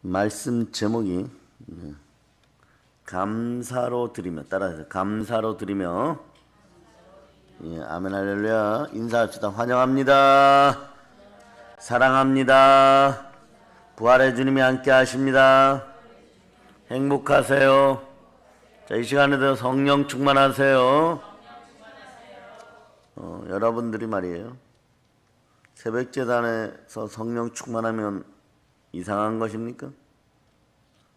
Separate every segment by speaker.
Speaker 1: 말씀 제목이 감사로 드리며, 따라서 감사로 드리며, 아멘 할렐루야. 인사합시다. 환영합니다. 사랑합니다. 부활의 주님이 함께 하십니다. 행복하세요. 자, 이 시간에도 성령 충만하세요. 여러분들이 말이에요, 새벽재단에서 성령 충만하면 이상한 것입니까?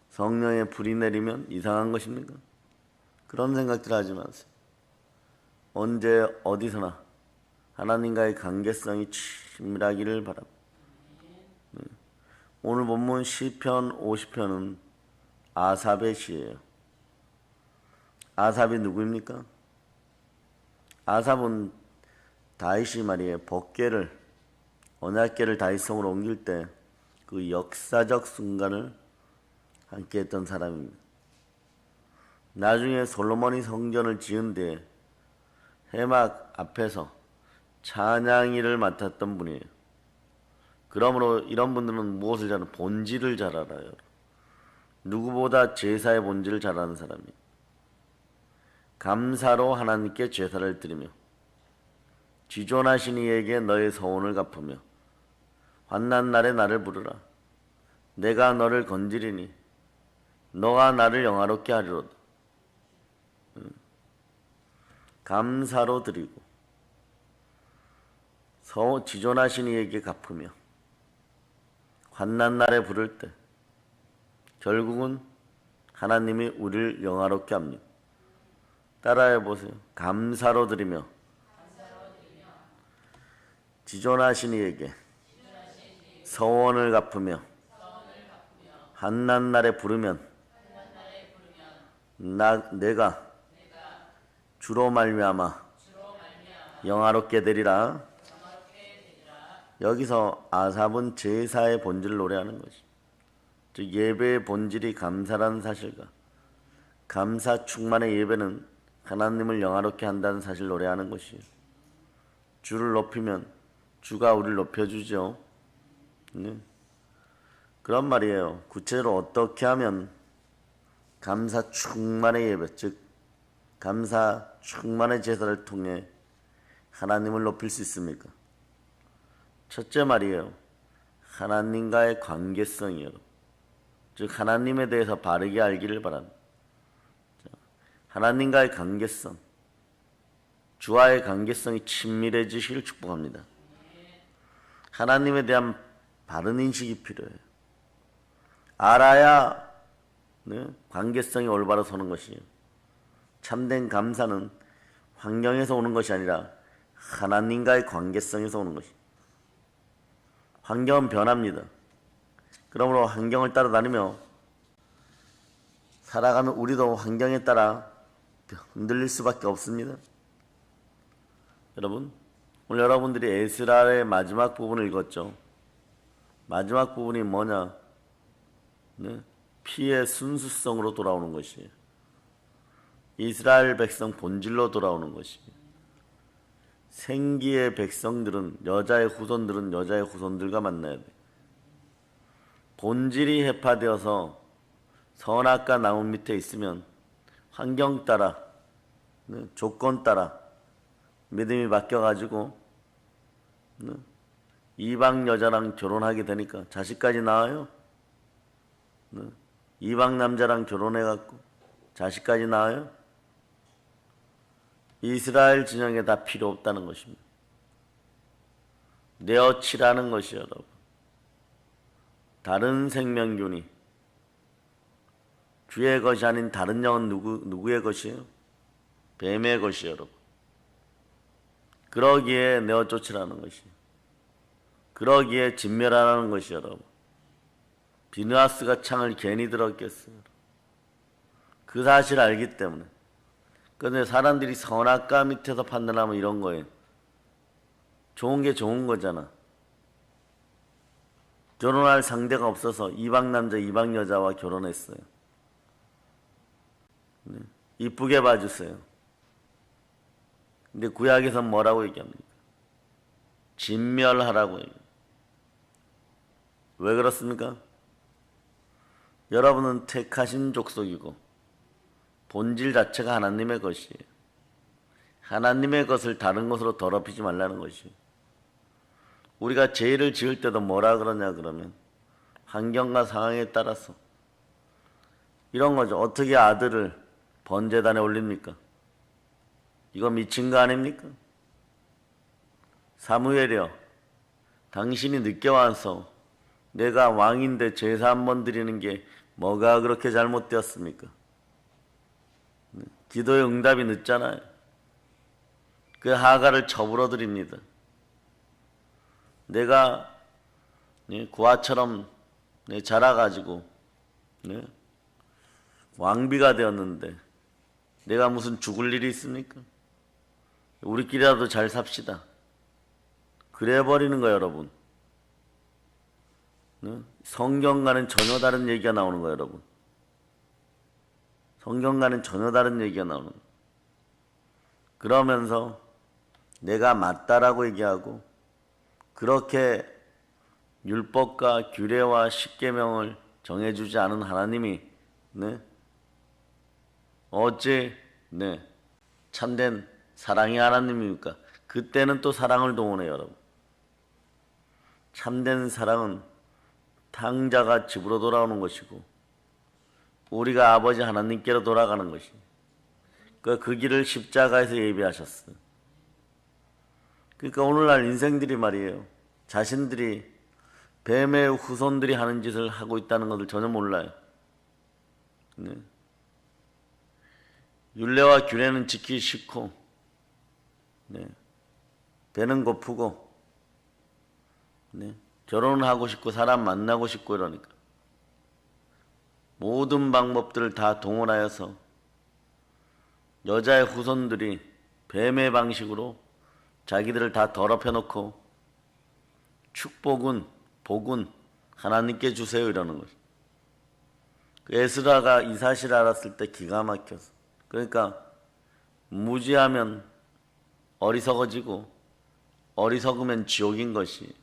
Speaker 1: 성령의 불이 내리면 이상한 것입니까? 그런 생각들 하지 마세요. 언제 어디서나 하나님과의 관계성이 친밀하기를 바랍니다. 오늘 본문 시편 50편은 아삽의 시예요. 아삽이 누구입니까? 아삽은 다윗이 말이에요, 법궤를, 언약궤를 다윗성으로 옮길 때 그 역사적 순간을 함께 했던 사람입니다. 나중에 솔로몬이 성전을 지은 뒤에 회막 앞에서 찬양일을 맡았던 분이에요. 그러므로 이런 분들은 무엇을 잘 알아요? 본질을 잘 알아요. 누구보다 제사의 본질을 잘 아는 사람이에요. 감사로 하나님께 제사를 드리며 지존하신 이에게 너의 서원을 갚으며 환난 날에 나를 부르라. 내가 너를 건지리니 너가 나를 영화롭게 하리로다. 감사로 드리고 지존하신 이에게 갚으며 환난 날에 부를 때 결국은 하나님이 우리를 영화롭게 합니다. 따라해 보세요. 감사로 드리며 지존하신 이에게 서원을 갚으며 환난 날에 부르면 내가 주로 말미암아 영화롭게 되리라. 여기서 아삽은 제사의 본질을 노래하는 것이, 즉 예배의 본질이 감사라는 사실과 감사 충만의 예배는 하나님을 영화롭게 한다는 사실을 노래하는 것이에요. 주를 높이면 주가 우리를 높여주죠. 그런 말이에요. 구체적으로 어떻게 하면 감사 충만의 예배, 즉 감사 충만의 제사를 통해 하나님을 높일 수 있습니까? 첫째 말이에요, 하나님과의 관계성이에요. 즉 하나님에 대해서 바르게 알기를 바랍니다. 하나님과의 관계성, 주와의 관계성이 친밀해지시길 축복합니다. 하나님에 대한 바른 인식이 필요해요. 알아야 관계성이 올바로 서는 것이에요. 참된 감사는 환경에서 오는 것이 아니라 하나님과의 관계성에서 오는 것이에요. 환경은 변합니다. 그러므로 환경을 따라다니며 살아가면 우리도 환경에 따라 흔들릴 수밖에 없습니다. 여러분, 오늘 여러분들이 에스라의 마지막 부분을 읽었죠. 마지막 부분이 뭐냐? 피의 순수성으로 돌아오는 것이에요. 이스라엘 백성 본질로 돌아오는 것이에요. 생기의 백성들은, 여자의 후손들은 여자의 후손들과 만나야 돼요. 본질이 해파되어서 선악과 나무 밑에 있으면 환경 따라, 조건 따라 믿음이 바뀌어가지고 이방 여자랑 결혼하게 되니까 자식까지 낳아요. 이방 남자랑 결혼해갖고 자식까지 낳아요. 이스라엘 진영에 다 필요 없다는 것입니다. 내어치라는 것이요, 여러분. 다른 생명균이 주의 것이 아닌 다른 영은 누구의 것이에요? 뱀의 것이요, 여러분. 그러기에 내어쫓으라는 것이에요. 그러기에 진멸하라는 것이요, 여러분. 비느하스가 창을 괜히 들었겠어요. 그 사실을 알기 때문에. 그런데 사람들이 선악과 밑에서 판단하면 이런 거예요. 좋은 게 좋은 거잖아. 결혼할 상대가 없어서 이방 남자, 이방 여자와 결혼했어요. 이쁘게 봐주세요. 근데 구약에서는 뭐라고 얘기합니까? 진멸하라고 얘기해요. 왜 그렇습니까? 여러분은 택하신 족속이고 본질 자체가 하나님의 것이에요. 하나님의 것을 다른 것으로 더럽히지 말라는 것이에요. 우리가 죄를 지을 때도 뭐라 그러냐 그러면 환경과 상황에 따라서 이런 거죠. 어떻게 아들을 번제단에 올립니까? 이거 미친 거 아닙니까? 사무엘이여, 당신이 늦게 와서 내가 왕인데 제사 한 번 드리는 게 뭐가 그렇게 잘못되었습니까? 기도의 응답이 늦잖아요. 그 하가를 처불어 드립니다. 내가 구하처럼 자라가지고 왕비가 되었는데 내가 무슨 죽을 일이 있습니까? 우리끼리라도 잘 삽시다. 그래 버리는 거예요, 여러분. 성경과는 전혀 다른 얘기가 나오는 거예요, 여러분. 성경과는 전혀 다른 얘기가 나오는 거예요. 그러면서 내가 맞다라고 얘기하고 그렇게 율법과 규례와 십계명을 정해주지 않은 하나님이 어째 참된 사랑의 하나님입니까? 그때는 또 사랑을 동원해요, 여러분. 참된 사랑은 탕자가 집으로 돌아오는 것이고 우리가 아버지 하나님께로 돌아가는 것이 그 길을 십자가에서 예비하셨어요. 그러니까 오늘날 인생들이 말이에요. 자신들이 뱀의 후손들이 하는 짓을 하고 있다는 것을 전혀 몰라요. 율례와 규례는 지키기 싫고 배는 고프고 결혼을 하고 싶고 사람 만나고 싶고 이러니까 모든 방법들을 다 동원하여서 여자의 후손들이 뱀의 방식으로 자기들을 다 더럽혀 놓고 축복은 복은 하나님께 주세요 이러는 거죠. 에스라가 이 사실을 알았을 때 기가 막혔어. 그러니까 무지하면 어리석어지고 어리석으면 지옥인 것이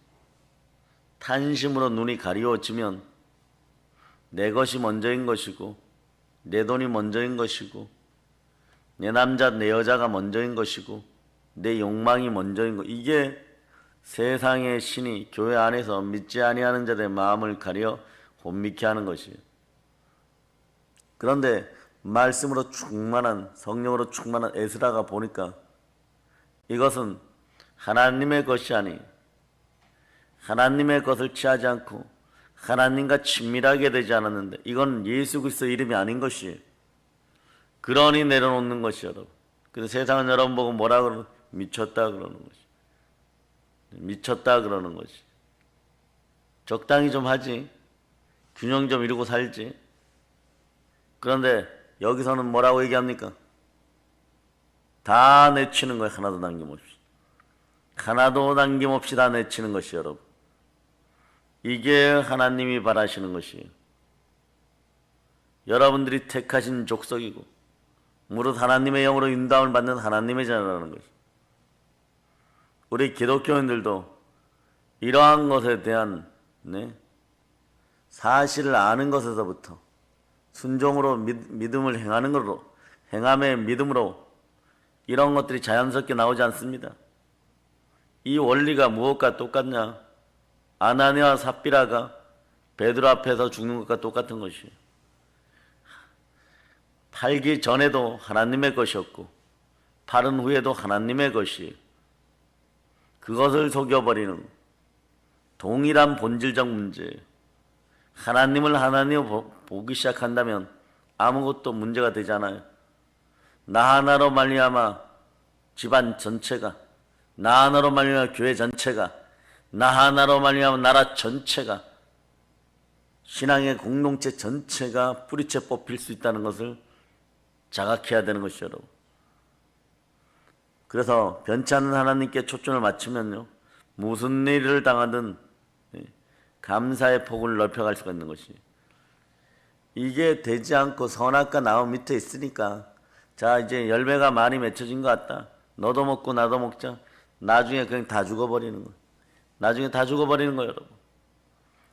Speaker 1: 탄심으로 눈이 가리워지면 내 것이 먼저인 것이고 내 돈이 먼저인 것이고 내 남자 내 여자가 먼저인 것이고 내 욕망이 먼저인 것. 이게 세상의 신이 교회 안에서 믿지 아니하는 자들의 마음을 가려 혼미케 하는 것이에요. 그런데 말씀으로 충만한 성령으로 충만한 에스라가 보니까 이것은 하나님의 것이 아니 하나님의 것을 취하지 않고 하나님과 친밀하게 되지 않았는데 이건 예수 그리스도 이름이 아닌 것이에요. 그러니 내려놓는 것이 여러분. 그래서 세상은 여러분 보고 뭐라 그러는 미쳤다 그러는 것이. 미쳤다 그러는 것이. 적당히 좀 하지. 균형 좀 이루고 살지. 그런데 여기서는 뭐라고 얘기합니까? 다 내치는 거예요. 하나도 남김없이. 하나도 남김없이 다 내치는 것이 여러분. 이게 하나님이 바라시는 것이에요. 여러분들이 택하신 족속이고 무릇 하나님의 영으로 인도함을 받는 하나님의 자녀라는 것이. 우리 기독교인들도 이러한 것에 대한 사실을 아는 것에서부터 순종으로 믿음을 행하는 것으로 행함의 믿음으로 이런 것들이 자연스럽게 나오지 않습니다. 이 원리가 무엇과 똑같냐? 아나니아와 삽비라가 베드로 앞에서 죽는 것과 똑같은 것이에요. 팔기 전에도 하나님의 것이었고 팔은 후에도 하나님의 것이에요. 그것을 속여버리는 동일한 본질적 문제예요. 하나님을 하나님으로 보기 시작한다면 아무것도 문제가 되지 않아요. 나 하나로 말미암아 집안 전체가, 나 하나로 말미암아 교회 전체가, 나 하나로 말미암아 나라 전체가, 신앙의 공동체 전체가 뿌리채 뽑힐 수 있다는 것을 자각해야 되는 것이죠, 여러분. 그래서 변치 않는 하나님께 초점을 맞추면요, 무슨 일을 당하든 감사의 폭을 넓혀갈 수가 있는 것이. 이게 되지 않고 선악과 나무 밑에 있으니까 자 이제 열매가 많이 맺혀진 것 같다. 너도 먹고 나도 먹자. 나중에 그냥 다 죽어버리는 거예요. 나중에 다 죽어버리는 거예요,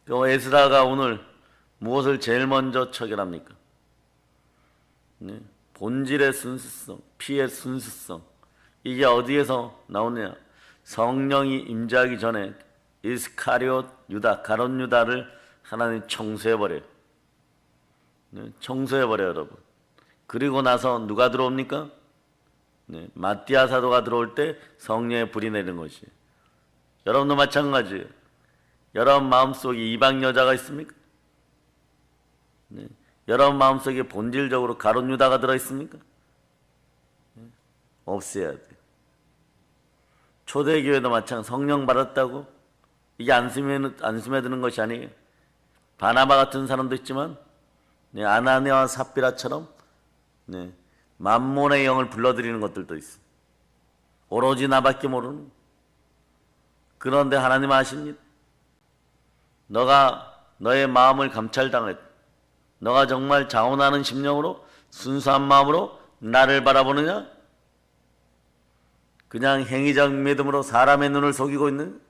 Speaker 1: 여러분. 에스라가 오늘 무엇을 제일 먼저 처결합니까? 네. 본질의 순수성, 피의 순수성. 이게 어디에서 나오느냐? 성령이 임재하기 전에 이스카리옷 유다, 가룟 유다를 하나님 청소해버려요. 네. 청소해버려요, 여러분. 그리고 나서 누가 들어옵니까? 네. 마띠아 사도가 들어올 때 성령의 불이 내리는 것이에요. 여러분도 마찬가지예요. 여러분 마음속에 이방 여자가 있습니까? 네. 여러분 마음속에 본질적으로 가룟 유다가 들어있습니까? 네. 없어야 돼요. 초대교회도 마찬가지. 성령 받았다고 이게 안 스며드는 것이 아니에요. 바나바 같은 사람도 있지만 네. 아나니아와 삽비라처럼 네. 만몬의 영을 불러들이는 것들도 있어. 오로지 나밖에 모르는. 그런데 하나님 아십니다. 너가 너의 마음을 감찰당했다. 너가 정말 자원하는 심령으로 순수한 마음으로 나를 바라보느냐? 그냥 행위적 믿음으로 사람의 눈을 속이고 있는?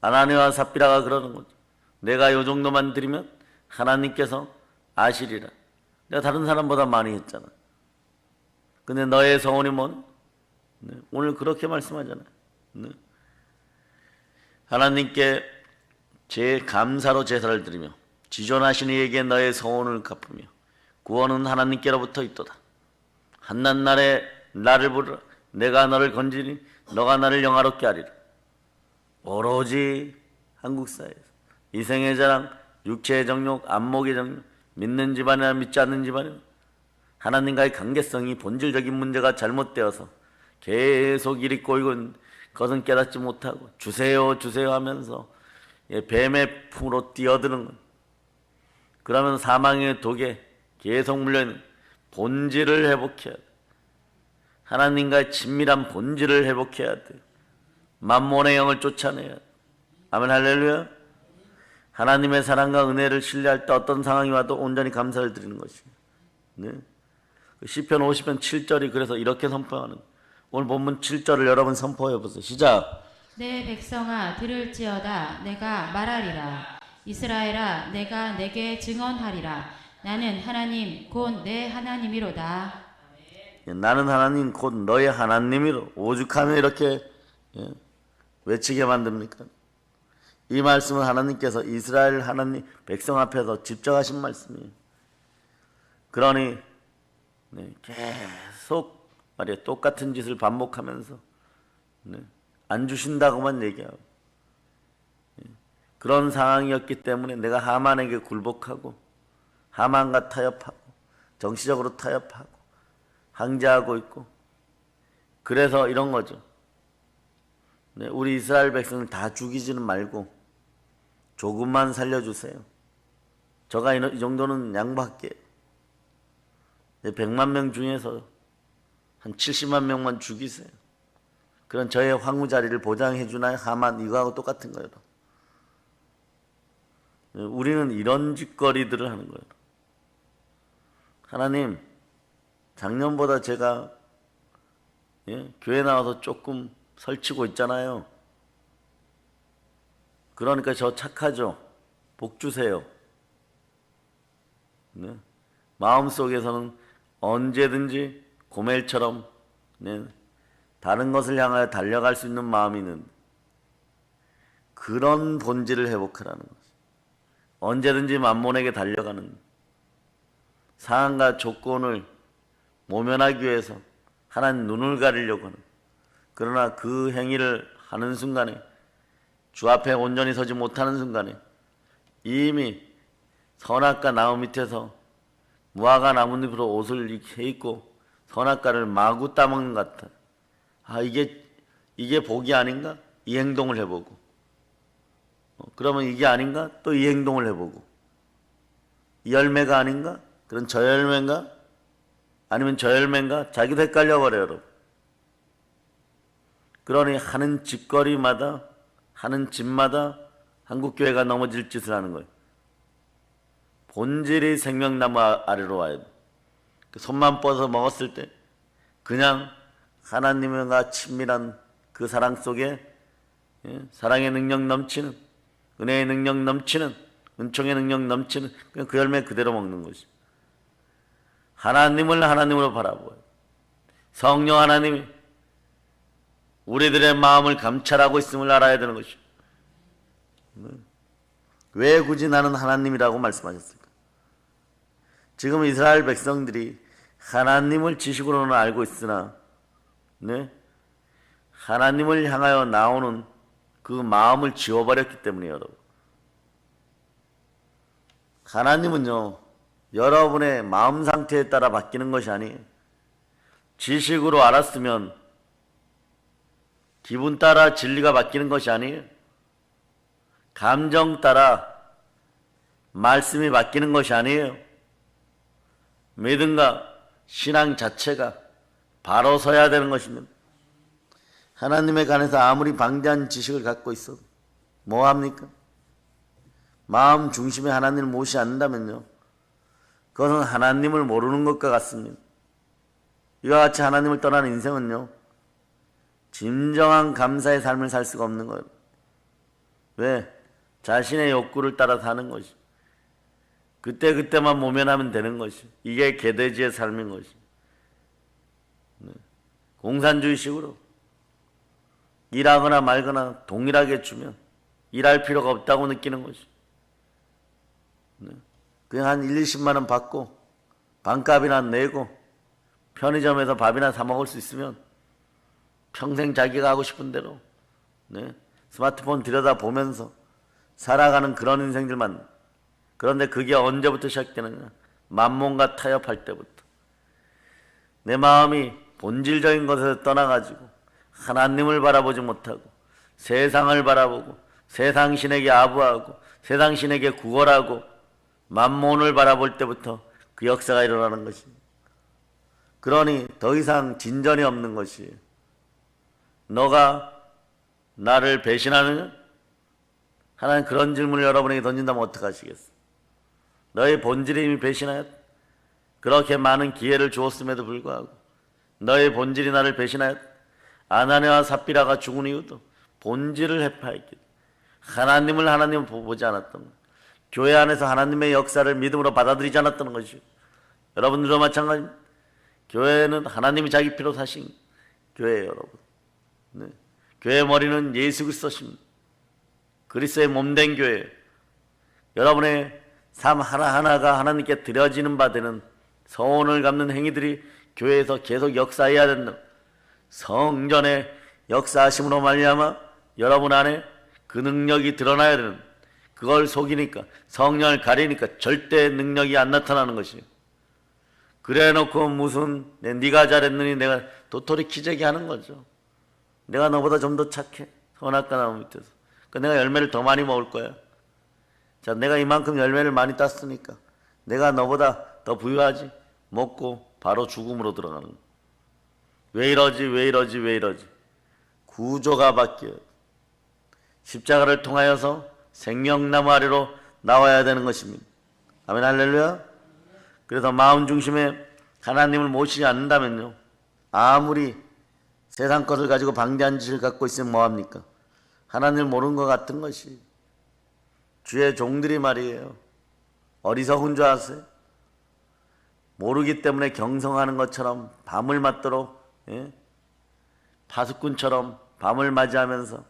Speaker 1: 아나니아와 삽비라가 그러는 거죠. 내가 요 정도만 드리면 하나님께서 아시리라. 내가 다른 사람보다 많이 했잖아. 근데 너의 소원이 뭐냐? 네. 오늘 그렇게 말씀하잖아요. 네. 하나님께 제 감사로 제사를 드리며 지존하신 이에게 너의 소원을 갚으며 구원은 하나님께로부터 있도다. 한낱날에 나를 부르라. 내가 너를 건지니 너가 나를 영화롭게 하리라. 오로지 한국사회에서 이생의 자랑, 육체의 정욕, 안목의 정욕, 믿는 집안이나 믿지 않는 집안이나 하나님과의 관계성이 본질적인 문제가 잘못되어서 계속 이리 꼬이고 그것은 깨닫지 못하고 주세요 주세요 하면서 뱀의 품으로 뛰어드는 것. 그러면 사망의 독에 계속 물려있는 본질을 회복해야 돼. 하나님과의 친밀한 본질을 회복해야 돼. 만몬의 영을 쫓아내야 돼. 아멘 할렐루야. 하나님의 사랑과 은혜를 신뢰할 때 어떤 상황이 와도 온전히 감사를 드리는 것입니다. 네. 시편 50편 7절이 그래서 이렇게 선포하는 거예요. 오늘 본문 7절을 여러분 선포해 보세요. 시작.
Speaker 2: 내 백성아 들을지어다 내가 말하리라. 이스라엘아 내가 내게 증언하리라. 나는 하나님 곧 내 하나님이로다.
Speaker 1: 나는 하나님 곧 너의 하나님이로. 오죽하면 이렇게 외치게 만듭니까? 이 말씀은 하나님께서 이스라엘 하나님 백성 앞에서 직접 하신 말씀이에요. 그러니 계속 말이야 똑같은 짓을 반복하면서 안 주신다고만 얘기하고 그런 상황이었기 때문에 내가 하만에게 굴복하고 하만과 타협하고 정치적으로 타협하고 항제하고 있고 그래서 이런 거죠. 우리 이스라엘 백성을 다 죽이지는 말고 조금만 살려주세요. 저가 이 정도는 양보할게요. 100만 명 중에서 한 70만 명만 죽이세요. 그런 저의 황후 자리를 보장해 주나요? 하만 이거하고 똑같은 거예요. 우리는 이런 짓거리들을 하는 거예요. 하나님, 작년보다 제가 교회 나와서 조금 설치고 있잖아요. 그러니까 저 착하죠. 복 주세요. 네. 마음속에서는 언제든지 고멜처럼 다른 것을 향하여 달려갈 수 있는 마음이 있는 그런 본질을 회복하라는 거죠. 언제든지 만몬에게 달려가는 상황과 조건을 모면하기 위해서 하나님 눈을 가리려고 하는 그러나 그 행위를 하는 순간에 주 앞에 온전히 서지 못하는 순간에 이미 선악과 나무 밑에서 무화과 나뭇잎으로 옷을 이렇게 입고 선악과를 마구 따먹는 것 같아. 아 이게 복이 아닌가? 이 행동을 해보고 그러면 이게 아닌가? 또 이 행동을 해보고 이 열매가 아닌가? 그럼 저 열매인가? 아니면 저 열매인가? 자기도 헷갈려버려요 여러분. 그러니 하는 짓거리마다 하는 짓마다 한국교회가 넘어질 짓을 하는 거예요. 본질이 생명나무 아래로 와야 돼. 손만 뻗어 먹었을 때 그냥 하나님과 친밀한 그 사랑 속에 사랑의 능력 넘치는 은혜의 능력 넘치는 은총의 능력 넘치는 그냥 그 열매 그대로 먹는 것이. 하나님을 하나님으로 바라보아요. 성령 하나님이 우리들의 마음을 감찰하고 있음을 알아야 되는 것이요. 왜 굳이 나는 하나님이라고 말씀하셨을까? 지금 이스라엘 백성들이 하나님을 지식으로는 알고 있으나 하나님을 향하여 나오는 그 마음을 지워버렸기 때문이에요. 여러분. 하나님은요, 여러분의 마음 상태에 따라 바뀌는 것이 아니에요. 지식으로 알았으면 기분 따라 진리가 바뀌는 것이 아니에요. 감정 따라 말씀이 바뀌는 것이 아니에요. 믿음과 신앙 자체가 바로 서야 되는 것입니다. 하나님에 관해서 아무리 방대한 지식을 갖고 있어도 뭐합니까? 마음 중심에 하나님을 모시지 않는다면요, 그것은 하나님을 모르는 것과 같습니다. 이와 같이 하나님을 떠나는 인생은요, 진정한 감사의 삶을 살 수가 없는 거예요. 왜? 자신의 욕구를 따라 사는 것이. 그때그때만 모면하면 되는 것이. 이게 개돼지의 삶인 것이. 공산주의식으로 일하거나 말거나 동일하게 주면 일할 필요가 없다고 느끼는 것이. 그냥 한 1, 20만 원 받고 반값이나 내고 편의점에서 밥이나 사 먹을 수 있으면 평생 자기가 하고 싶은 대로 스마트폰 들여다보면서 살아가는 그런 인생들만. 그런데 그게 언제부터 시작되느냐? 만몬과 타협할 때부터. 내 마음이 본질적인 것에서 떠나가지고 하나님을 바라보지 못하고 세상을 바라보고 세상 신에게 아부하고 세상 신에게 구걸하고 만몬을 바라볼 때부터 그 역사가 일어나는 것입니다. 그러니 더 이상 진전이 없는 것이에요. 너가 나를 배신하느냐? 하나님 그런 질문을 여러분에게 던진다면 어떡하시겠어요? 너의 본질이 이미 배신하였다. 그렇게 많은 기회를 주었음에도 불구하고 너의 본질이 나를 배신하였다. 아나니아와 삽비라가 죽은 이유도 본질을 해파했기 때문에 하나님을 하나님을 보지 않았던 것. 교회 안에서 하나님의 역사를 믿음으로 받아들이지 않았던 것이요. 여러분들도 마찬가지입니다. 교회는 하나님이 자기 피로 사신 교회예요, 여러분. 교회의 머리는 예수 그리스도십니다. 그리스도의 몸된 교회예요. 여러분의 삶 하나하나가 하나님께 드려지는 바 되는 서원을 갚는 행위들이 교회에서 계속 역사해야 된다. 성전의 역사하심으로 말미암아 여러분 안에 그 능력이 드러나야 되는, 그걸 속이니까 성령을 가리니까 절대 능력이 안 나타나는 것이에요. 그래놓고 무슨 네가 잘했느니 내가 도토리 키재기 하는 거죠. 내가 너보다 좀 더 착해. 선악과 나무 밑에서. 내가 열매를 더 많이 먹을 거야. 자, 내가 이만큼 열매를 많이 땄으니까 내가 너보다 더 부유하지. 먹고 바로 죽음으로 들어가는 거야. 왜 이러지? 구조가 바뀌어요. 십자가를 통하여서 생명나무 아래로 나와야 되는 것입니다. 아멘, 할렐루야. 그래서 마음 중심에 하나님을 모시지 않는다면요, 아무리 세상 것을 가지고 방대한 지식을 갖고 있으면 뭐합니까? 하나님을 모르는 것 같은 것이. 주의 종들이 말이에요, 어리석은 줄 아세요? 모르기 때문에 경성하는 것처럼 밤을 맞도록, 파수꾼처럼 밤을 맞이하면서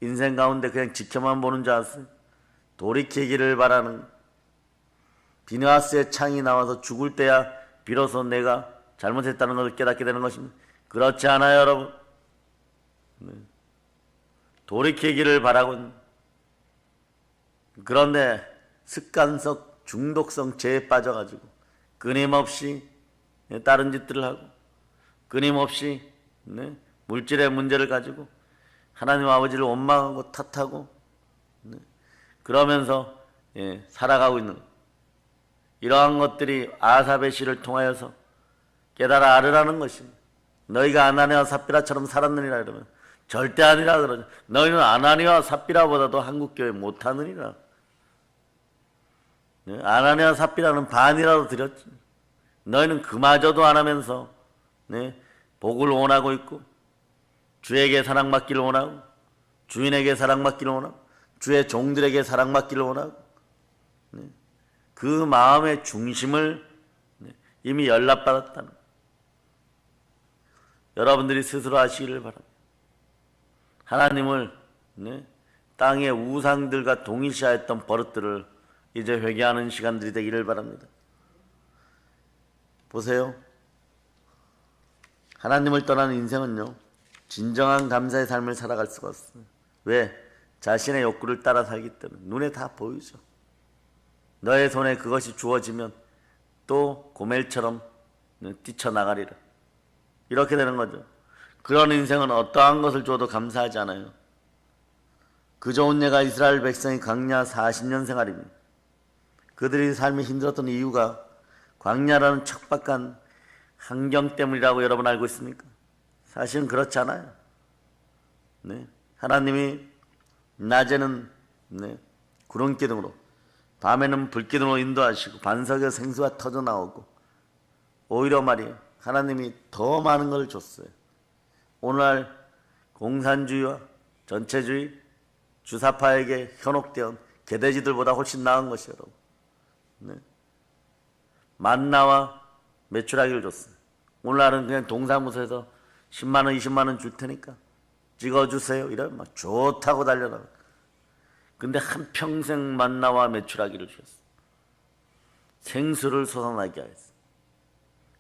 Speaker 1: 인생 가운데 그냥 지켜만 보는 줄 아세요? 돌이키기를 바라는, 비느하스의 창이 나와서 죽을 때야 비로소 내가 잘못했다는 것을 깨닫게 되는 것입니다. 그렇지 않아요, 여러분? 돌이키기를 바라고 있는. 그런데 습관성 중독성 죄에 빠져가지고 끊임없이 다른 짓들을 하고 끊임없이 물질의 문제를 가지고 하나님 아버지를 원망하고 탓하고 그러면서 살아가고 있는, 이러한 것들이 아삽의 시를 통하여서 깨달아 알으라는 것입니다. 너희가 아나니아와 삽비라처럼 살았느니라 이러면 절대 아니라 그러죠. 너희는 아나니아와 삽비라보다도 한국교회 못하느니라. 아나니아와 삽비라는 반이라도 드렸지. 너희는 그마저도 안 하면서 복을 원하고 있고, 주에게 사랑받기를 원하고, 주인에게 사랑받기를 원하고, 주의 종들에게 사랑받기를 원하고, 그 마음의 중심을 이미 연락받았다는 거예요. 여러분들이 스스로 아시기를 바랍니다. 하나님을 땅의 우상들과 동일시하였던 버릇들을 이제 회개하는 시간들이 되기를 바랍니다. 보세요. 하나님을 떠나는 인생은요, 진정한 감사의 삶을 살아갈 수가 없어요. 왜? 자신의 욕구를 따라 살기 때문에. 눈에 다 보이죠. 너의 손에 그것이 주어지면 또 고멜처럼 뛰쳐나가리라. 이렇게 되는 거죠. 그런 인생은 어떠한 것을 줘도 감사하지 않아요. 그 좋은 예가 이스라엘 백성이 광야 40년 생활입니다. 그들이 삶이 힘들었던 이유가 광야라는 척박한 환경 때문이라고 여러분 알고 있습니까? 사실은 그렇지 않아요. 하나님이 낮에는 구름기둥으로, 밤에는 불기둥으로 인도하시고 반석의 생수가 터져나오고, 오히려 말이에요, 하나님이 더 많은 걸 줬어요. 오늘날 공산주의와 전체주의, 주사파에게 현혹되어 개돼지들보다 훨씬 나은 것이에요, 여러분. 만나와 메추라기를 줬어요. 오늘날은 그냥 동사무소에서 10만원, 20만원 줄 테니까 찍어주세요. 이러면 막 좋다고 달려나가요. 근데 한평생 만나와 메추라기를 주셨어요. 생수를 솟아나게 하였어요.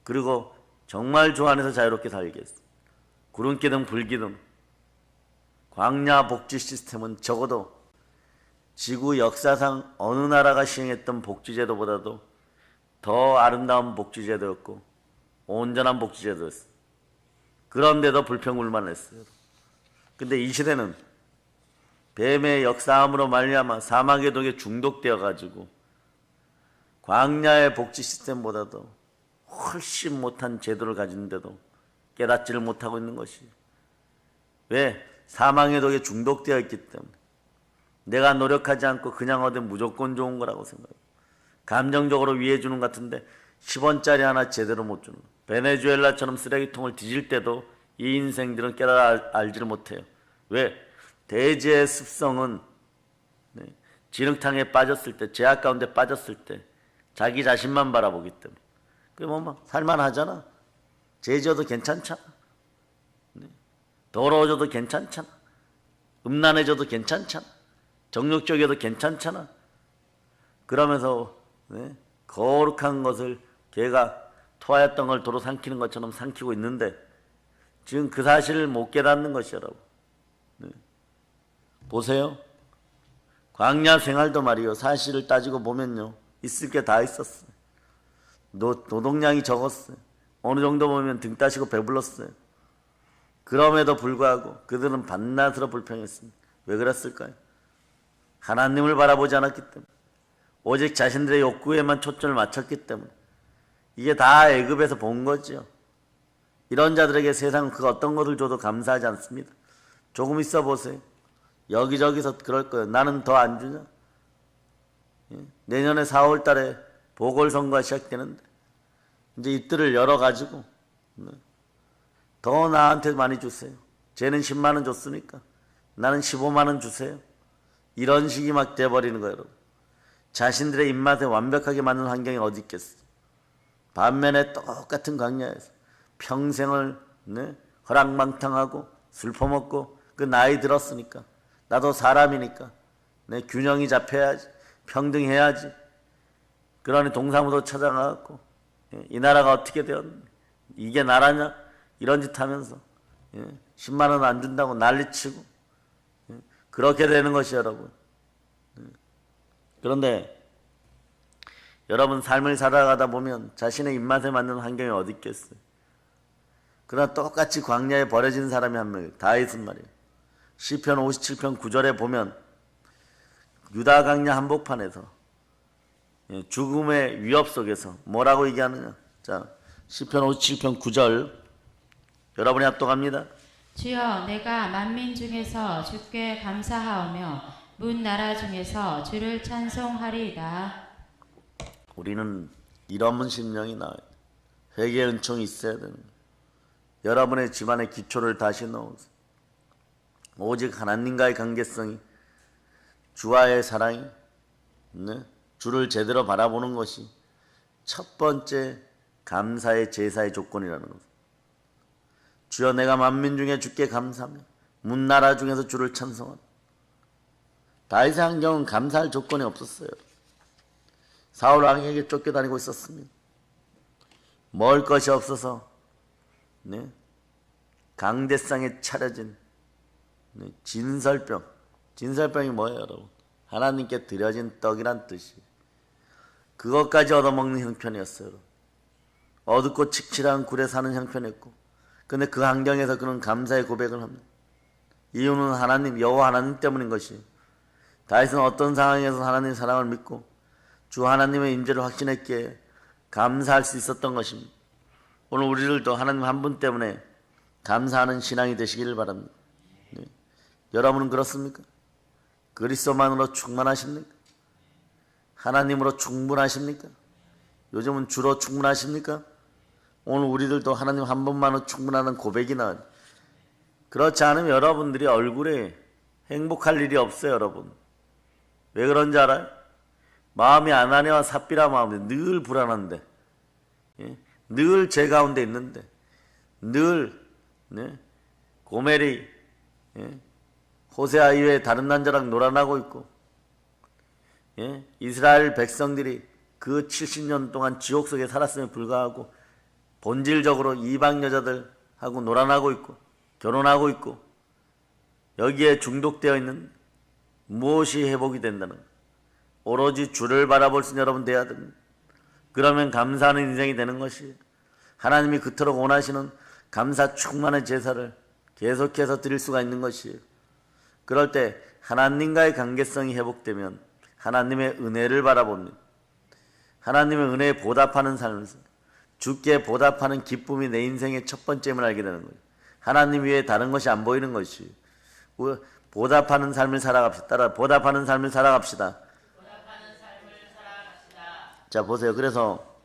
Speaker 1: 그리고 정말 주 안에서 자유롭게 살게 했어요. 구름기둥, 불기둥, 광야 복지 시스템은 적어도 지구 역사상 어느 나라가 시행했던 복지제도보다도 더 아름다운 복지제도였고 온전한 복지제도였어요. 그런데도 불평불만을 했어요. 근데 이 시대는 뱀의 역사함으로 말미암아 사막의 독에 중독되어 가지고 광야의 복지 시스템보다도 훨씬 못한 제도를 가지는데도 깨닫지를 못하고 있는 것이에요. 왜? 사망의 독에 중독되어 있기 때문에. 내가 노력하지 않고 그냥 얻으면 무조건 좋은 거라고 생각해요. 감정적으로 위해주는 것 같은데 10원짜리 하나 제대로 못 주는 거예요. 베네수엘라처럼 쓰레기통을 뒤질 때도 이 인생들은 깨달아 알지를 못해요. 왜? 대지의 습성은 진흙탕에 빠졌을 때, 죄악 가운데 빠졌을 때 자기 자신만 바라보기 때문에. 그게 뭐 살만하잖아. 죄지어도 괜찮잖아. 더러워져도 괜찮잖아. 음란해져도 괜찮잖아. 정욕적이어도 괜찮잖아. 그러면서 거룩한 것을 걔가 토하였던 걸 도로 삼키는 것처럼 삼키고 있는데 지금 그 사실을 못 깨닫는 것이 여러분. 보세요. 광야 생활도 말이요. 사실을 따지고 보면요. 있을 게 다 있었어요. 노동량이 적었어요. 어느 정도 보면 등 따시고 배불렀어요. 그럼에도 불구하고 그들은 반나스로 불평했습니다. 왜 그랬을까요? 하나님을 바라보지 않았기 때문에. 오직 자신들의 욕구에만 초점을 맞췄기 때문에. 이게 다 애굽에서 본 거죠. 이런 자들에게 세상은 그 어떤 것을 줘도 감사하지 않습니다. 조금 있어 보세요. 여기저기서 그럴 거예요. 나는 더 안 주냐? 내년에 4월 달에 보궐선거가 시작되는데 이제 이들을 열어가지고 더 나한테 많이 주세요. 쟤는 10만 원 줬으니까 나는 15만 원 주세요. 이런 식이 막 돼버리는 거예요. 여러분. 자신들의 입맛에 완벽하게 맞는 환경이 어디 있겠어요. 반면에 똑같은 광야에서 평생을 허랑방탕하고 술 퍼먹고 그 나이 들었으니까 나도 사람이니까 내 균형이 잡혀야지, 평등해야지. 그러니 동사무소 찾아가갖고 이 나라가 어떻게 되었니? 이게 나라냐? 이런 짓 하면서 10만 원 안 준다고 난리치고 그렇게 되는 것이 여러분. 그런데 여러분 삶을 살아가다 보면 자신의 입맛에 맞는 환경이 어디 있겠어요. 그러나 똑같이 광야에 버려진 사람이 한 명, 다윗은 말이에요. 시편 57편 9절에 보면 유다 광야 한복판에서 죽음의 위협 속에서 뭐라고 얘기하느냐. 자, 시편 57편 9절 여러분이 합독합니다.
Speaker 2: 주여, 내가 만민 중에서 주께 감사하오며 문 나라 중에서 주를 찬송하리이다.
Speaker 1: 우리는 이런 심령이 나와요. 회개의 은총이 있어야 되는 거예요. 여러분의 집안의 기초를 다시 넣으세요. 오직 하나님과의 관계성이, 주와의 사랑이, 주를 제대로 바라보는 것이 첫 번째 감사의 제사의 조건이라는 것. 주여 내가 만민 중에 주께 감사하며 문 나라 중에서 주를 찬송하라. 다윗의 환경은 감사할 조건이 없었어요. 사울 왕에게 쫓겨다니고 있었습니다. 먹을 것이 없어서 강대상에 차려진 진설병. 진설병이 뭐예요, 여러분? 하나님께 드려진 떡이란 뜻이. 그것까지 얻어먹는 형편이었어요. 어둡고 칙칙한 굴에 사는 형편이었고, 근데 그 환경에서 그는 감사의 고백을 합니다. 이유는 하나님, 여호와 하나님 때문인 것이. 다윗은 어떤 상황에서 하나님의 사랑을 믿고 주 하나님의 임재를 확신했기에 감사할 수 있었던 것입니다. 오늘 우리들도 하나님 한 분 때문에 감사하는 신앙이 되시기를 바랍니다. 네. 여러분은 그렇습니까? 그리스도만으로 충만하십니까? 하나님으로 충분하십니까? 요즘은 주로 충분하십니까? 오늘 우리들도 하나님 한 분만으로 충분하는 고백이 나와요. 그렇지 않으면 여러분들이 얼굴에 행복할 일이 없어요, 여러분. 왜 그런지 알아요? 마음이 아나니와 삽비라 마음이 늘 불안한데, 늘 제 가운데 있는데, 늘 고멜이 호세아 이외에 다른 남자랑 놀아나고 있고, 이스라엘 백성들이 그 70년 동안 지옥 속에 살았음에 불구하고 본질적으로 이방 여자들하고 놀아나고 있고 결혼하고 있고 여기에 중독되어 있는 무엇이 회복이 된다는 거예요. 오로지 주를 바라볼 수 있는 여러분 되어야 됩니다. 그러면 감사하는 인생이 되는 것이에요. 하나님이 그토록 원하시는 감사 충만의 제사를 계속해서 드릴 수가 있는 것이에요. 그럴 때 하나님과의 관계성이 회복되면 하나님의 은혜를 바라봅니다. 하나님의 은혜에 보답하는 삶을 주께 보답하는 기쁨이 내 인생의 첫 번째임을 알게 되는 거예요. 하나님 외에 다른 것이 안 보이는 것이에요. 보답하는 삶을 살아갑시다. 따라 보답하는 삶을 살아갑시다. 자, 보세요. 그래서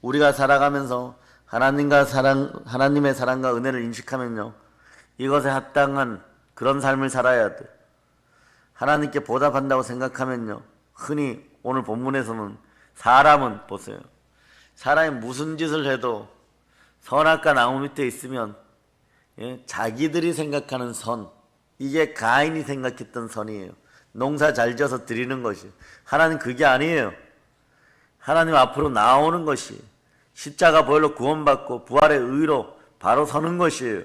Speaker 1: 우리가 살아가면서 하나님의 사랑과 은혜를 인식하면요, 이것에 합당한 그런 삶을 살아야 돼. 하나님께 보답한다고 생각하면요, 흔히 오늘 본문에서는 사람은 보세요. 사람이 무슨 짓을 해도 선악과 나무 밑에 있으면 자기들이 생각하는 선, 이게 가인이 생각했던 선이에요. 농사 잘 지어서 드리는 것이. 하나님 그게 아니에요. 하나님 앞으로 나오는 것이 십자가 보혈로 구원받고 부활의 의로 바로 서는 것이에요.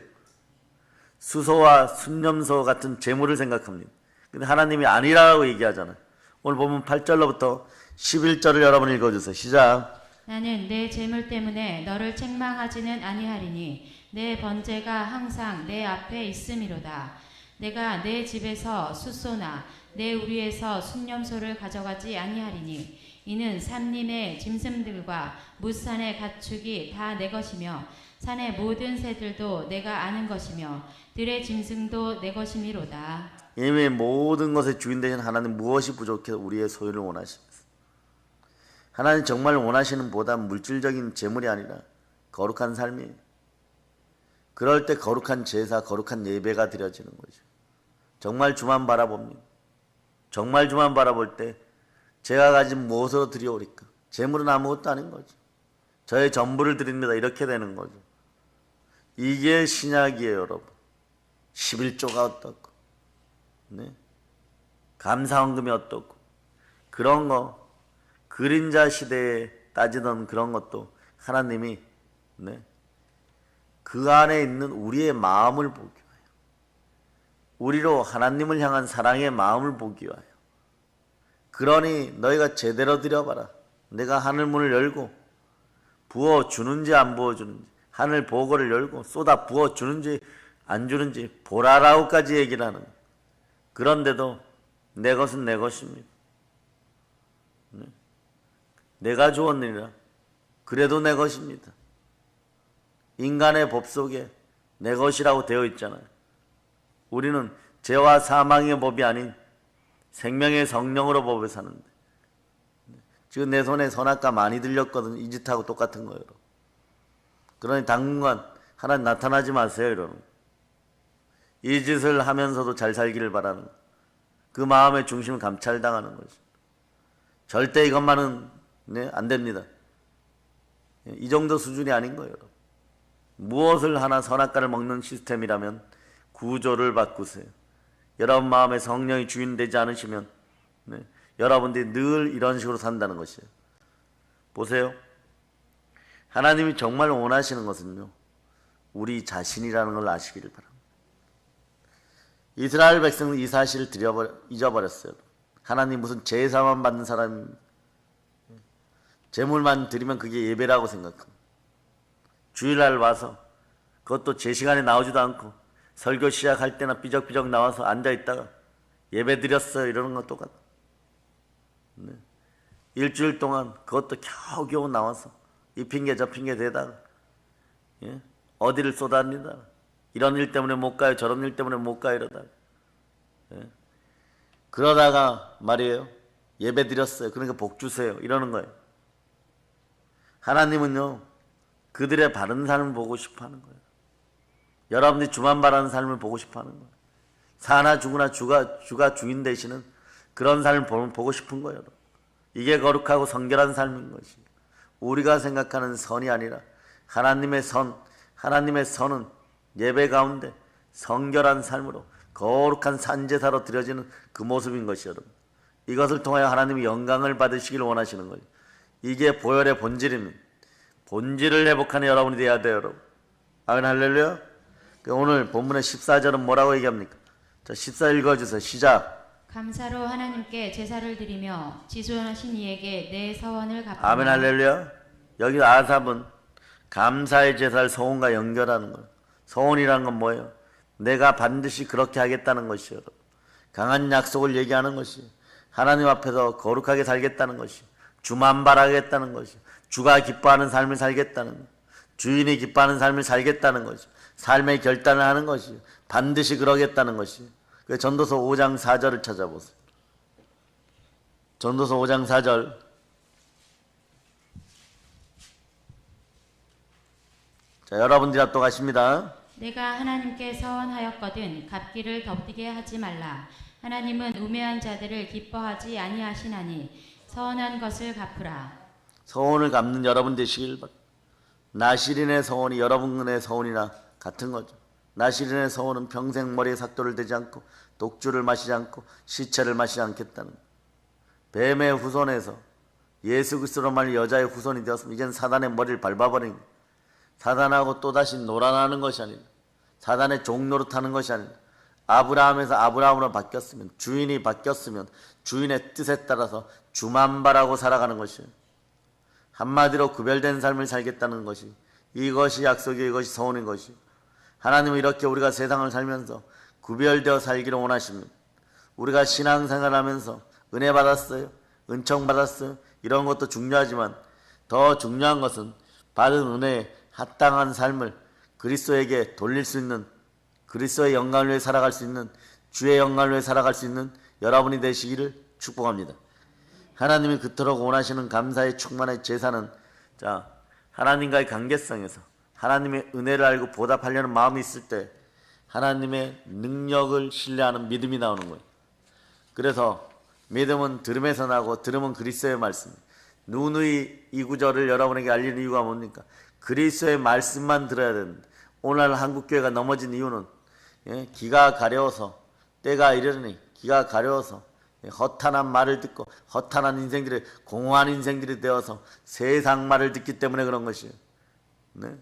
Speaker 1: 수소와 순념소 같은 재물을 생각합니다. 근데 하나님이 아니라고 얘기하잖아요. 오늘 보면 8절로부터 11절을 여러분 읽어주세요. 시작.
Speaker 2: 나는 내 재물 때문에 너를 책망하지는 아니하리니 내 번제가 항상 내 앞에 있음이로다. 내가 내 집에서 숫소나 내 우리에서 순념소를 가져가지 아니하리니 이는 산림의 짐승들과 무산의 가축이 다 내 것이며 산의 모든 새들도 내가 아는 것이며 들의 짐승도 내 것이미로다.
Speaker 1: 이미 모든 것의 주인 되신 하나님 무엇이 부족해서 우리의 소유를 원하십니까? 하나님 정말 원하시는 보다 물질적인 재물이 아니라 거룩한 삶이에요. 그럴 때 거룩한 제사, 거룩한 예배가 드려지는 거죠. 정말 주만 바라봅니다. 정말 주만 바라볼 때 제가 가진 무엇으로 드려오리까? 재물은 아무것도 아닌 거죠. 저의 전부를 드립니다. 이렇게 되는 거죠. 이게 신약이에요, 여러분. 11조가 어떻고, 감사헌금이 어떻고, 그런 거, 그림자 시대에 따지던 그런 것도 하나님이 그 안에 있는 우리의 마음을 보기 위하여, 우리로 하나님을 향한 사랑의 마음을 보기 위하여, 그러니 너희가 제대로 드려봐라. 내가 하늘문을 열고 부어주는지 안 부어주는지, 하늘 보고를 열고 쏟아 부어주는지 안 주는지 보라라고까지 얘기를 하는. 그런데도 내 것은 내 것입니다. 내가 주었느니라. 그래도 내 것입니다. 인간의 법 속에 내 것이라고 되어 있잖아요. 우리는 죄와 사망의 법이 아닌 생명의 성령으로 법을 사는데, 지금 내 손에 선악과 많이 들렸거든. 이 짓하고 똑같은 거예요. 그러니 당분간 하나님 나타나지 마세요, 여러분. 이 짓을 하면서도 잘 살기를 바라는 그 마음의 중심을 감찰당하는 거죠. 절대 이것만은 안 됩니다. 이 정도 수준이 아닌 거예요. 무엇을 하나 선악과를 먹는 시스템이라면 구조를 바꾸세요. 여러분 마음에 성령이 주인 되지 않으시면 여러분들이 늘 이런 식으로 산다는 것이에요. 보세요. 하나님이 정말 원하시는 것은요, 우리 자신이라는 걸 아시기를 바랍니다. 이스라엘 백성은 이 사실을 잊어버렸어요. 하나님 무슨 제사만 받는 사람, 제물만 드리면 그게 예배라고 생각합니다. 주일날 와서 그것도 제 시간에 나오지도 않고 설교 시작할 때나 삐적삐적 나와서 앉아있다가 예배 드렸어요 이러는 건 똑같아. 일주일 동안 그것도 겨우겨우 나와서 이 핑계 저 핑계 대다가 어디를 쏟아냅니다. 이런 일 때문에 못 가요, 저런 일 때문에 못 가요 이러다가 그러다가 말이에요, 예배 드렸어요 그러니까 복 주세요 이러는 거예요. 하나님은요, 그들의 바른 삶을 보고 싶어 하는 거예요. 여러분들이 주만 바라는 삶을 보고 싶어 하는 거예요. 사나 죽으나 주가 주인 되시는 그런 삶을 보고 싶은 거예요. 이게 거룩하고 성결한 삶인 것이에요. 우리가 생각하는 선이 아니라 하나님의 선은 예배 가운데 성결한 삶으로 거룩한 산제사로 드려지는 그 모습인 것이요. 이것을 통하여 하나님이 영광을 받으시길 원하시는 거예요. 이게 보혈의 본질입니다. 본질을 회복하는 여러분이 되어야 돼요, 여러분. 아멘, 할렐루야. 오늘 본문의 14절은 뭐라고 얘기합니까? 자, 14 읽어주세요. 시작.
Speaker 2: 감사로 하나님께 제사를 드리며 지존하신 이에게 내 서원을 갚으라.
Speaker 1: 아멘, 할렐루야. 여기 아삽은 감사의 제사를 서원과 연결하는 거예요. 서원이라는 건 뭐예요? 내가 반드시 그렇게 하겠다는 것이요. 강한 약속을 얘기하는 것이 하나님 앞에서 거룩하게 살겠다는 것이, 주만 바라겠다는 것이, 주가 기뻐하는 삶을 살겠다는 것, 주인이 기뻐하는 삶을 살겠다는 것이, 삶의 결단을 하는 것이, 반드시 그러겠다는 것이. 전도서 5장 4절을 찾아보세요. 전도서 5장 4절. 자, 여러분들이 합독하십니다.
Speaker 2: 내가 하나님께 서원하였거든 갚기를 덮게 하지 말라. 하나님은 우매한 자들을 기뻐하지 아니하시나니 서원한 것을 갚으라.
Speaker 1: 서원을 갚는 여러분 되시길 바랍니다. 나시린의 서원이 여러분의 서원이나 같은 거죠. 나시린의 서원은 평생 머리에 삭도를 대지 않고 독주를 마시지 않고 시체를 마시지 않겠다는 거예요. 뱀의 후손에서 예수 그리스도로 말미 여자의 후손이 되었으면 이제는 사단의 머리를 밟아버린 거예요. 사단하고 또다시 놀아나는 것이 아니라, 사단의 종노릇하는 것이 아니라, 아브라함에서 아브라함으로 바뀌었으면, 주인이 바뀌었으면 주인의 뜻에 따라서 주만 바라고 살아가는 것이에요. 한마디로 구별된 삶을 살겠다는 것이, 이것이 약속이, 이것이 서원인 것이에요. 하나님은 이렇게 우리가 세상을 살면서 구별되어 살기를 원하십니다. 우리가 신앙생활하면서 은혜 받았어요, 은총 받았어요, 이런 것도 중요하지만 더 중요한 것은 받은 은혜에 합당한 삶을 그리스도에게 돌릴 수 있는, 그리스도의 영광을 위해 살아갈 수 있는, 주의 영광을 위해 살아갈 수 있는 여러분이 되시기를 축복합니다. 하나님이 그토록 원하시는 감사의 충만의 제사는, 자, 하나님과의 관계성에서 하나님의 은혜를 알고 보답하려는 마음이 있을 때 하나님의 능력을 신뢰하는 믿음이 나오는 거예요. 그래서 믿음은 들음에서 나고 들음은 그리스도의 말씀. 누누이 이 구절을 여러분에게 알리는 이유가 뭡니까? 그리스도의 말씀만 들어야 되는데, 오늘 한국교회가 넘어진 이유는 기가 가려워서, 때가 이르니 기가 가려워서 허탄한 말을 듣고 허탄한 인생들이, 공허한 인생들이 되어서 세상 말을 듣기 때문에 그런 것이에요. 네?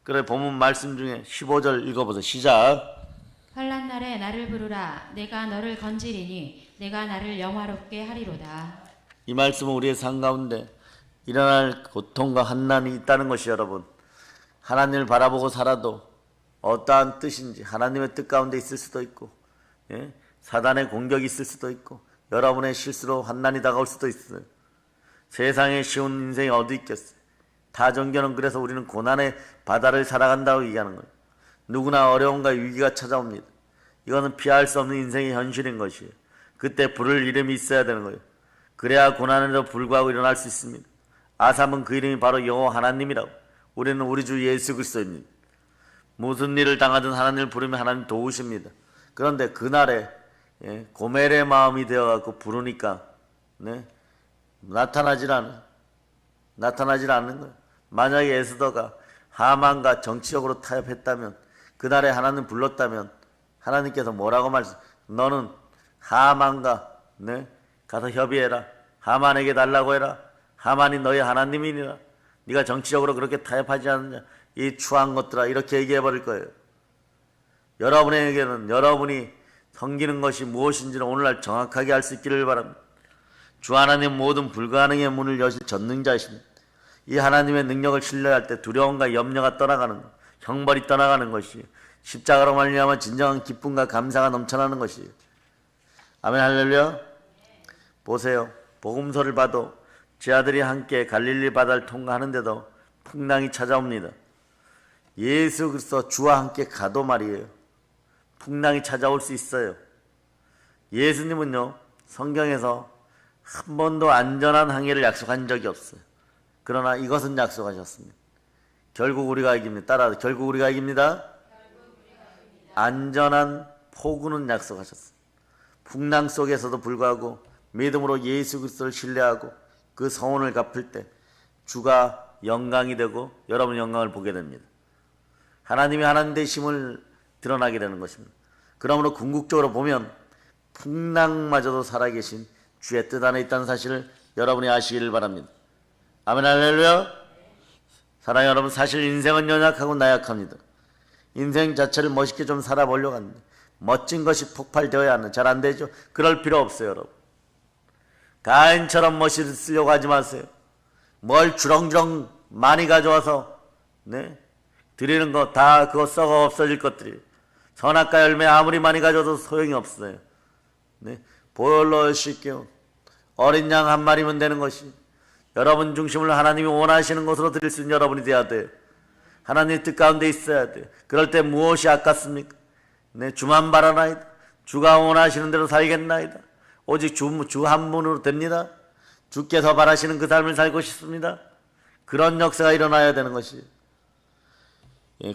Speaker 1: 그래, 본문 말씀 중에 15절 읽어보세요. 시작.
Speaker 2: 환난 날에 나를 부르라. 내가 너를 건지리니 내가 나를 영화롭게 하리로다.
Speaker 1: 이 말씀은 우리의 삶 가운데 일어날 고통과 환난이 있다는 것이, 여러분, 하나님을 바라보고 살아도 어떠한 뜻인지 하나님의 뜻 가운데 있을 수도 있고, 사단의 공격이 있을 수도 있고, 여러분의 실수로 환난이 다가올 수도 있어요. 세상에 쉬운 인생이 어디 있겠어요. 타종교는 그래서 우리는 고난의 바다를 살아간다고 얘기하는 거예요. 누구나 어려움과 위기가 찾아옵니다. 이거는 피할 수 없는 인생의 현실인 것이에요. 그때 부를 이름이 있어야 되는 거예요. 그래야 고난에도 불구하고 일어날 수 있습니다. 아삽은 그 이름이 바로 여호와 하나님이라고. 우리는 우리 주 예수 그리스도입니다. 무슨 일을 당하든 하나님을 부르면 하나님 도우십니다. 그런데 그날에 고멜의 마음이 되어갖고 부르니까 나타나질 않는 거야. 만약에 에스더가 하만과 정치적으로 타협했다면, 그날에 하나님 불렀다면 하나님께서 뭐라고 말씀? 너는 하만과 가서 협의해라. 하만에게 달라고 해라. 하만이 너의 하나님이니라. 네가 정치적으로 그렇게 타협하지 않느냐, 이 추한 것들아, 이렇게 얘기해 버릴 거예요. 여러분에게는 여러분이 섬기는 것이 무엇인지를 오늘날 정확하게 알 수 있기를 바랍니다. 주 하나님 모든 불가능의 문을 여실 전능자이십니다. 이 하나님의 능력을 신뢰할 때 두려움과 염려가 떠나가는 것, 형벌이 떠나가는 것이 십자가로 말미암아 진정한 기쁨과 감사가 넘쳐나는 것이에요. 아멘, 할렐루야. 보세요. 복음서를 봐도 제 아들이 함께 갈릴리 바다를 통과하는데도 풍랑이 찾아옵니다. 예수 그리스도 주와 함께 가도 말이에요, 풍랑이 찾아올 수 있어요. 예수님은요, 성경에서 한 번도 안전한 항해를 약속한 적이 없어요. 그러나 이것은 약속하셨습니다. 결국 우리가 이깁니다. 따라서 결국 우리가 이깁니다. 안전한 포구는 약속하셨어요. 풍랑 속에서도 불구하고 믿음으로 예수 그리스도를 신뢰하고 그 서원을 갚을 때 주가 영광이 되고 여러분 영광을 보게 됩니다. 하나님이 하나님 되심을 드러나게 되는 것입니다. 그러므로 궁극적으로 보면 풍랑마저도 살아계신 주의 뜻 안에 있다는 사실을 여러분이 아시기를 바랍니다. 아멘, 할렐루야. 사랑하는 여러분, 사실 인생은 연약하고 나약합니다. 인생 자체를 멋있게 좀 살아보려고 하는데 멋진 것이 폭발되어야 하는, 잘 안 되죠? 그럴 필요 없어요. 여러분, 가인처럼 멋있으려고 하지 마세요. 뭘 주렁주렁 많이 가져와서 드리는 거 다 그거 썩어 없어질 것들이, 선악과 열매 아무리 많이 가져도 소용이 없어요. 보혈로 씻겨 어린 양 한 마리면 되는 것이, 여러분 중심을 하나님이 원하시는 것으로 드릴 수 있는 여러분이 돼야 돼요. 하나님의 뜻 가운데 있어야 돼요. 그럴 때 무엇이 아깝습니까? 주만 바라나이다. 주가 원하시는 대로 살겠나이다. 오직 주 한 분으로 됩니다. 주께서 바라시는 그 삶을 살고 싶습니다. 그런 역사가 일어나야 되는 것이에요.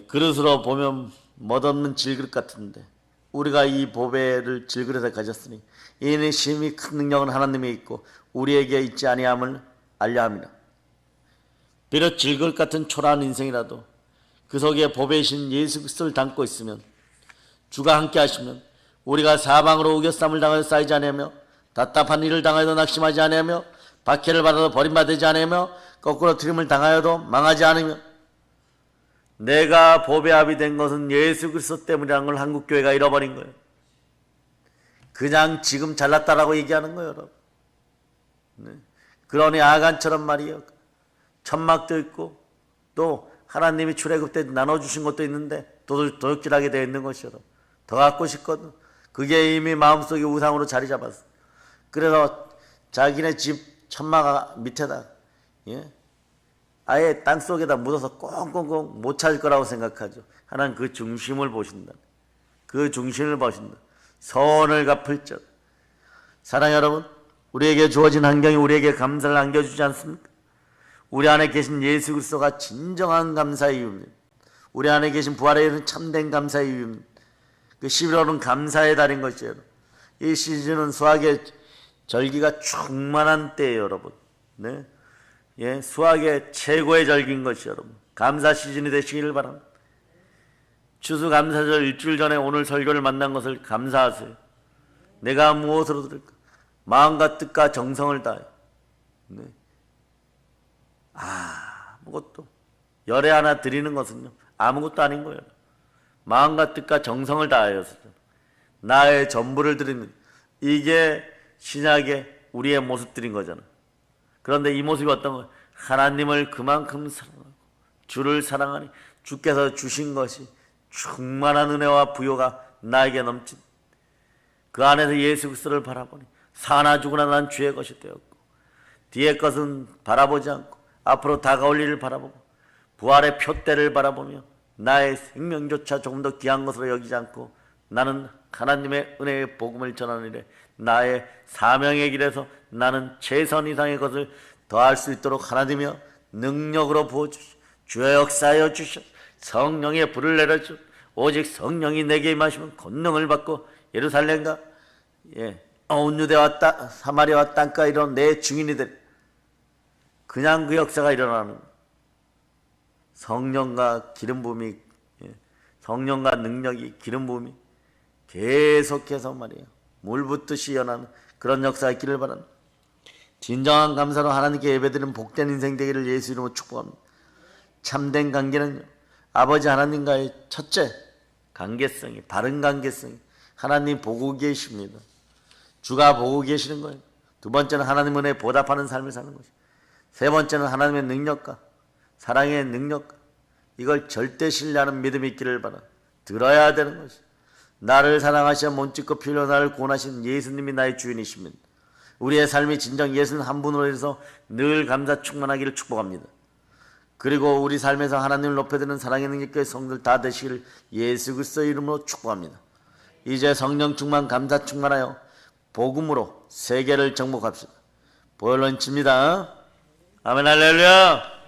Speaker 1: 그릇으로 보면 멋없는 질그릇 같은데 우리가 이 보배를 질그릇에 가졌으니 이는 심히 큰 능력은 하나님에 있고 우리에게 있지 아니함을 알려 합니다. 비록 질그릇 같은 초라한 인생이라도 그 속에 보배이신 예수 그리스도를 담고 있으면, 주가 함께 하시면 우리가 사방으로 우겨쌈을 당하여 쌓이지 아니하며 답답한 일을 당하여도 낙심하지 아니하며 박해를 받아도 버림받지 아니하며 거꾸로 트림을 당하여도 망하지 않으며, 내가 보배압이 된 것은 예수 그리스도 때문이라는 걸 한국교회가 잃어버린 거예요. 그냥 지금 잘났다라고 얘기하는 거예요, 여러분. 그러니 아간처럼 말이에요. 천막도 있고 또 하나님이 출애굽 때 나눠주신 것도 있는데 도둑질하게 되어 있는 것이요. 더 갖고 싶거든. 그게 이미 마음속에 우상으로 자리 잡았어. 그래서 자기네 집 천막 밑에다 아예 땅속에다 묻어서 꽁꽁꽁 못 찾을 거라고 생각하죠. 하나님 그 중심을 보신다. 그 중심을 보신다. 서원을 갚을 적. 사랑하는 여러분, 우리에게 주어진 환경이 우리에게 감사를 안겨주지 않습니까? 우리 안에 계신 예수 그리스도가 진정한 감사의 이유입니다. 우리 안에 계신 부활에 이르는 참된 감사의 이유입니다. 그 11월은 감사의 달인 것이에요. 이 시즌은 수학의 절기가 충만한 때예요, 여러분. 수학의 최고의 절기인 것이요, 여러분. 감사 시즌이 되시기를 바랍니다. 추수감사절 일주일 전에 오늘 설교를 만난 것을 감사하세요. 내가 무엇으로 드릴까? 마음과 뜻과 정성을 다해. 아무것도. 열애 하나 드리는 것은요, 아무것도 아닌 거예요. 마음과 뜻과 정성을 다하여서 나의 전부를 드리는, 이게 신약의 우리의 모습들인 거잖아. 그런데 이 모습이 어떤 거예요? 하나님을 그만큼 사랑하고 주를 사랑하니 주께서 주신 것이 충만한 은혜와 부요가 나에게 넘친, 그 안에서 예수 그리스도를 바라보니 사나 죽으나 난 주의 것이 되었고, 뒤의 것은 바라보지 않고 앞으로 다가올 일을 바라보고 부활의 표대를 바라보며 나의 생명조차 조금 더 귀한 것으로 여기지 않고 나는 하나님의 은혜의 복음을 전하는 일에 나의 사명의 길에서 나는 최선 이상의 것을 더할 수 있도록 하나님이여 능력으로 부어주시, 주의 역사하여 주셔, 성령의 불을 내려주, 오직 성령이 내게 임하시면 권능을 받고 예루살렘과 온 유대와 사마리아와 땅까지 이런 내 증인이 될, 그냥 그 역사가 일어나는 거예요. 성령과 기름 부음이, 성령과 능력이, 기름 부음이 계속해서 말이에요, 물 붓듯이 일어나는 그런 역사가 있기를 바랍니다. 진정한 감사로 하나님께 예배드리는 복된 인생 되기를 예수 이름으로 축복합니다. 참된 관계는요, 아버지 하나님과의 첫째 관계성이, 바른 관계성이, 하나님 보고 계십니다. 주가 보고 계시는 거예요. 두 번째는 하나님 은혜에 보답하는 삶을 사는 것이죠. 세 번째는 하나님의 능력과 사랑의 능력과, 이걸 절대 신뢰하는 믿음이 있기를 바라. 들어야 되는 것이죠. 나를 사랑하시어 몸짓고 피 흘려 나를 구원하신 예수님이 나의 주인이십니다. 우리의 삶이 진정 예수님 한 분으로 해서 늘 감사 충만하기를 축복합니다. 그리고 우리 삶에서 하나님을 높여드리는 사랑의 능력과 성들 다 되시기를 예수 그리스도의 이름으로 축복합니다. 이제 성령 충만, 감사 충만하여 복음으로 세계를 정복합시다. 보혈 넘칩니다. 아멘 할렐루야.